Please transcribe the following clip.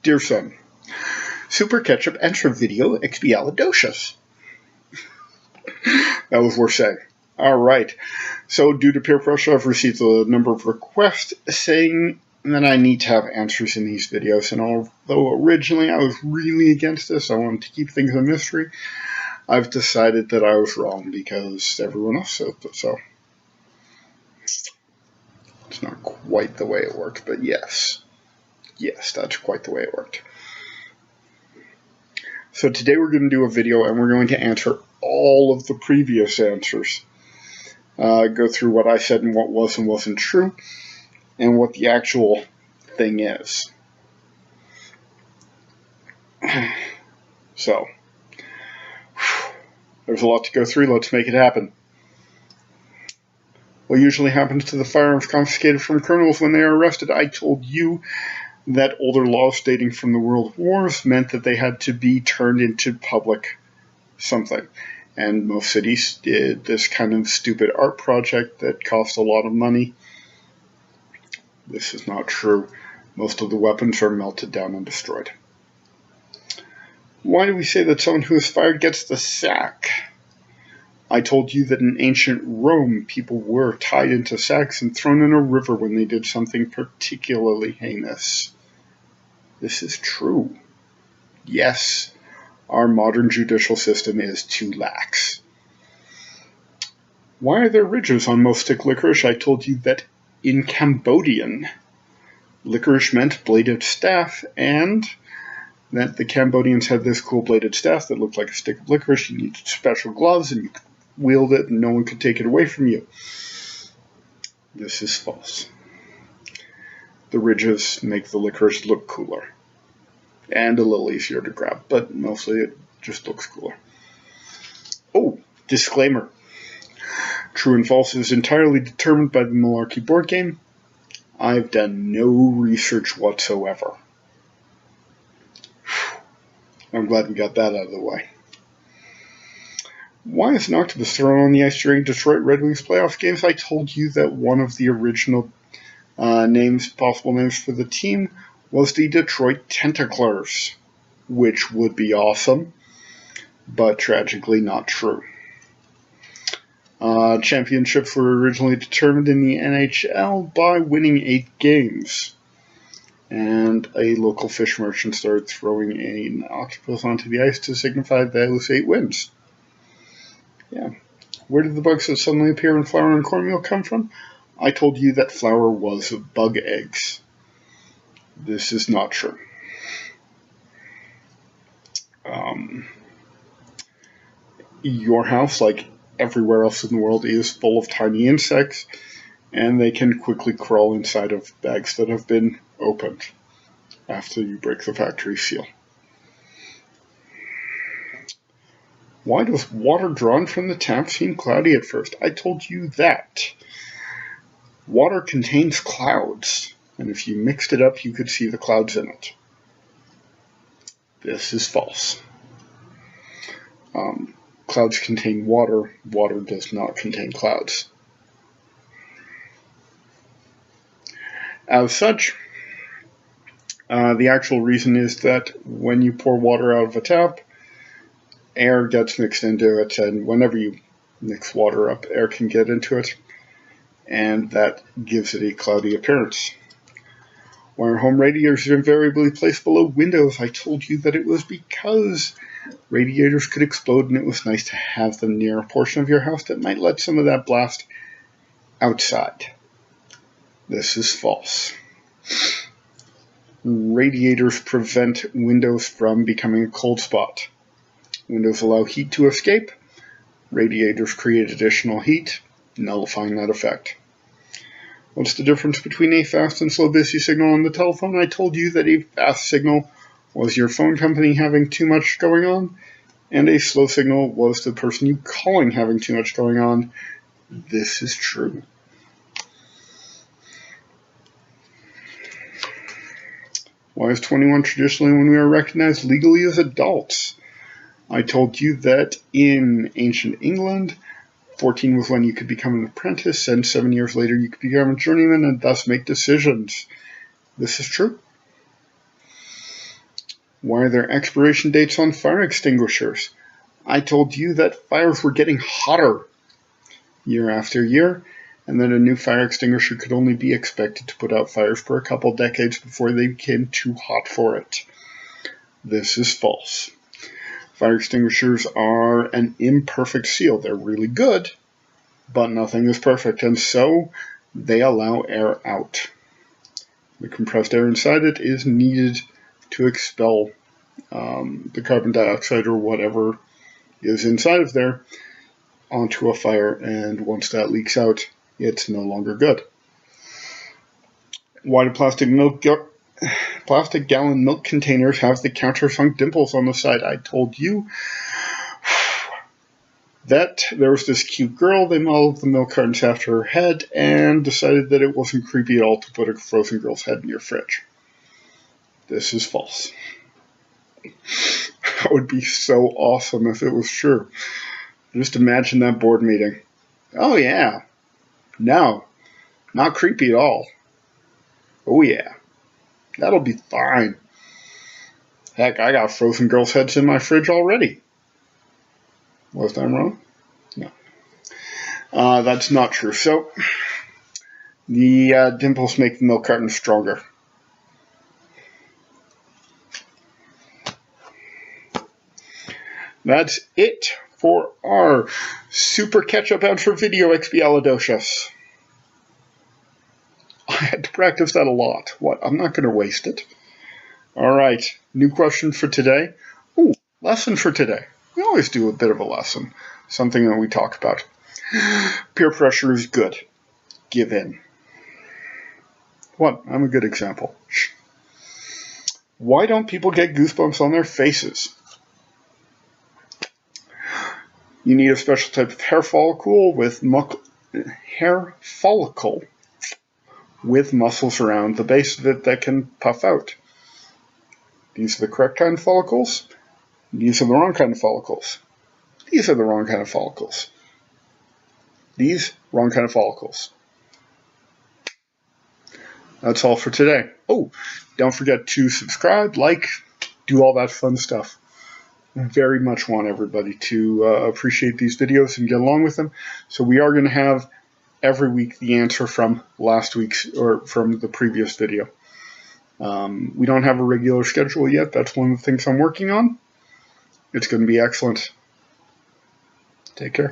Dear son, Super Ketchup answer video axpialidocious. That was worth saying. Alright, so due to peer pressure, I've received a number of requests saying that I need to have answers in these videos, and although originally I was really against this, I wanted to keep things a mystery, I've decided that I was wrong because everyone else said so. It's not quite the way it worked, but yes. Yes, that's quite the way it worked. So today we're going to do a video and we're going to answer all of the previous answers. Go through what I said and what was and wasn't true, and what the actual thing is. So, there's a lot to go through. Let's make it happen. What usually happens to the firearms confiscated from criminals when they are arrested? I told you that older laws dating from the World Wars meant that they had to be turned into public something. And most cities did this kind of stupid art project that cost a lot of money. This is not true. Most of the weapons are melted down and destroyed. Why do we say that someone who is fired gets the sack? I told you that in ancient Rome, people were tied into sacks and thrown in a river when they did something particularly heinous. This is true. Yes, our modern judicial system is too lax. Why are there ridges on most stick licorice? I told you that in Cambodian, licorice meant bladed staff, and that the Cambodians had this cool bladed staff that looked like a stick of licorice. You needed special gloves, and you could wield it, and no one could take it away from you. This is false. The ridges make the licorice look cooler, and a little easier to grab, but mostly it just looks cooler. Oh, disclaimer. True and false is entirely determined by the Malarkey board game. I've done no research whatsoever. I'm glad we got that out of the way. Why is an octopus thrown on the ice during Detroit Red Wings playoff games? I told you that one of the original possible names for the team was the Detroit Tentaclers, which would be awesome, but tragically not true. Championships were originally determined in the NHL by winning 8 games, and a local fish merchant started throwing an octopus onto the ice to signify those 8 wins. Yeah. Where did the bugs that suddenly appear in flour and cornmeal come from? I told you that flour was bug eggs. This is not true. Your house, like everywhere else in the world, is full of tiny insects, and they can quickly crawl inside of bags that have been opened after you break the factory seal. Why does water drawn from the tap seem cloudy at first? I told you that. Water contains clouds, and if you mixed it up, you could see the clouds in it. This is false. Clouds contain water. Water does not contain clouds. As such, the actual reason is that when you pour water out of a tap, air gets mixed into it, and whenever you mix water up, air can get into it, and that gives it a cloudy appearance. Why are home radiators invariably placed below windows? I told you that it was because radiators could explode, and it was nice to have them near a portion of your house that might let some of that blast outside. This is false. Radiators prevent windows from becoming a cold spot. Windows allow heat to escape. Radiators create additional heat, nullifying that effect. What's the difference between a fast and slow busy signal on the telephone? I told you that a fast signal was your phone company having too much going on, and a slow signal was the person you calling having too much going on. This is true. Why is 21 traditionally when we are recognized legally as adults? I told you that in ancient England, 14 was when you could become an apprentice, and 7 years later you could become a journeyman and thus make decisions. This is true. Why are there expiration dates on fire extinguishers? I told you that fires were getting hotter year after year, and that a new fire extinguisher could only be expected to put out fires for a couple decades before they became too hot for it. This is false. Fire extinguishers are an imperfect seal. They're really good, but nothing is perfect, and so they allow air out. The compressed air inside it is needed to expel the carbon dioxide or whatever is inside of there onto a fire, and once that leaks out, it's no longer good. Why do plastic gallon milk containers have the countersunk dimples on the side? I told you that there was this cute girl, they modeled the milk cartons after her head and decided that it wasn't creepy at all to put a frozen girl's head in your fridge. This is false. That would be so awesome if it was true. Just imagine that board meeting. Oh yeah. No. Not creepy at all. Oh yeah. That'll be fine. Heck, I got frozen girls' heads in my fridge already. Was that wrong? No. That's not true. So, the dimples make the milk carton stronger. That's it for our super catch-up answer video, axpialidocious. I had to practice that a lot. What? I'm not going to waste it. All right. New question for today. Ooh, lesson for today. We always do a bit of a lesson. Something that we talk about. Peer pressure is good. Give in. What? I'm a good example. Why don't people get goosebumps on their faces? You need a special type of hair follicle with muscles around the base of it that can puff out. These are the correct kind of follicles. These are the wrong kind of follicles. These are the wrong kind of follicles. These, wrong kind of follicles. That's all for today. Oh, don't forget to subscribe, like, do all that fun stuff. Very much want everybody to appreciate these videos and get along with them. So we are going to have every week the answer from last week's or from the previous video. We don't have a regular schedule yet. That's one of the things I'm working on. It's going to be excellent. Take care.